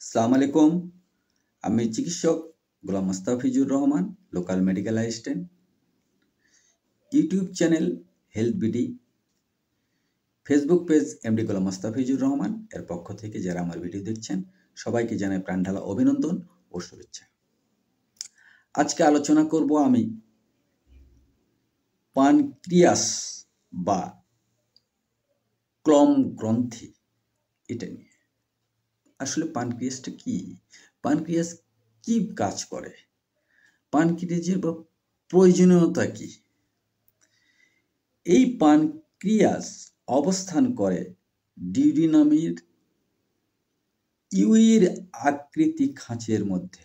আসসালামু আলাইকুম। আমি চিকিৎসক Golam Mostafizur Rahman, local medical assistant. YouTube channel health BD, Facebook page MD Golam Mostafizur Rahman এর পক্ষ থেকে যারা আমার ভিডিও দেখছেন সবাইকে জানাই প্রাণঢালা অভিনন্দন ও শুভেচ্ছা। আজকে আলোচনা করব আমি পানক্রিয়াস বা ক্লম গ্রন্থি এটা নিয়ে। আসলে পানক্রিয়াসটা কি? পানক্রিয়াস কি কাজ করে? পানক্রিয়াসের প্রয়োজনীয়তা কি? এই পানক্রিয়াস অবস্থান করে ডিউডিনামের ইউয়ের আকৃতি খাঁচের মধ্যে।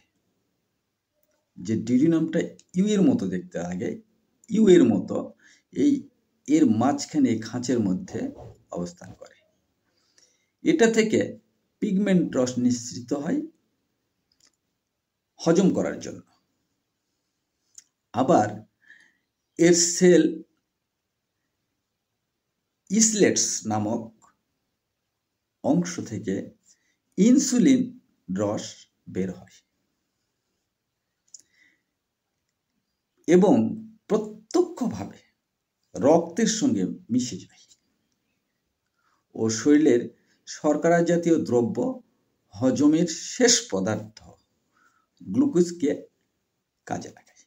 যে ডিউডিনামটা ইউয়ের মতো দেখতে লাগে, ইউয়ের মতো এর মাঝখানে খাঁচের মধ্যে অবস্থান করে। এটা থেকে পিগমেন্ট রস নিঃসৃত হয় হজম করার জন্য। আবার এর সেল ইসলেটস নামক অংশ থেকে ইনসুলিন রস বের হয় এবং প্রত্যক্ষভাবে রক্তের সঙ্গে মিশে যায় ও শরীরের শর্করা জাতীয় দ্রব্য হজমের শেষ পদার্থ গ্লুকোজকে কাজে লাগায়।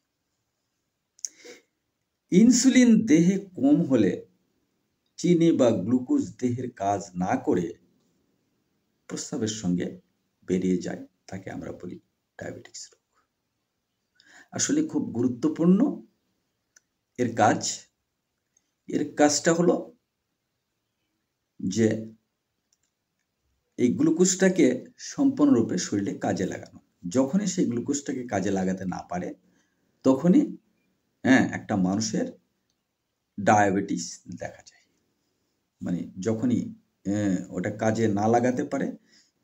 ইনসুলিন দেহে কম হলে চিনি বা গ্লুকোজ দেহের কাজ না করে প্রস্রাবের সঙ্গে বেরিয়ে যায়, তাকে আমরা বলি ডায়াবেটিস রোগ। আসলে খুব গুরুত্বপূর্ণ এর কাজ। এর কাজটা হলো যে এই গ্লুকোজটাকে সম্পূর্ণরূপে শরীরে কাজে লাগানো। যখনই সেই গ্লুকোজটাকে কাজে লাগাতে না পারে তখনই একটা মানুষের ডায়াবেটিস দেখা যায়। মানে যখনই ওটা কাজে না লাগাতে পারে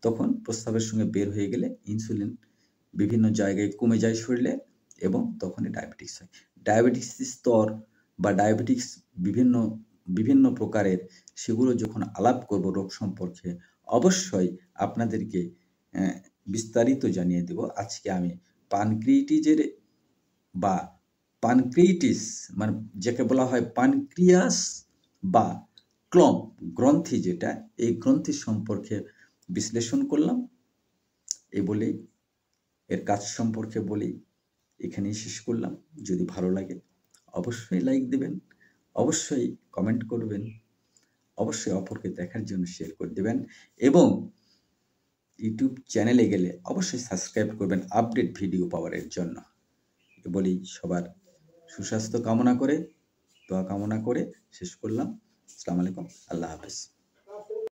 তখন প্রস্রাবের সঙ্গে বের হয়ে গেলে ইনসুলিন বিভিন্ন জায়গায় কমে যায় শরীরে এবং তখনই ডায়াবেটিস হয়। ডায়াবেটিস স্তর বা ডায়াবেটিস বিভিন্ন প্রকারের, সেগুলো যখন আলাপ করব রোগ সম্পর্কে অবশ্যই আপনাদেরকে বিস্তারিত জানিয়ে দেব। আজকে আমি পানক্রিয়াটিসের বা পানক্রিয়াটিস মানে যাকে বলা হয় পানক্রিয়াস বা ক্লম গ্রন্থি, যেটা এই গ্রন্থি সম্পর্কে বিশ্লেষণ করলাম। এই বলেই এর কাজ সম্পর্কে বলেই এখানেই শেষ করলাম। যদি ভালো লাগে অবশ্যই লাইক দেবেন, অবশ্যই কমেন্ট করবেন, অবশ্যই অপরকে দেখার জন্য শেয়ার করে দেবেন এবং ইউটিউব চ্যানেলে গেলে অবশ্যই সাবস্ক্রাইব করবেন আপডেট ভিডিও পাওয়ার জন্য। বলেই সবার সুস্বাস্থ্য কামনা করে, দোয়া কামনা করে শেষ করলাম। আসসালামু আলাইকুম, আল্লাহ হাফেজ।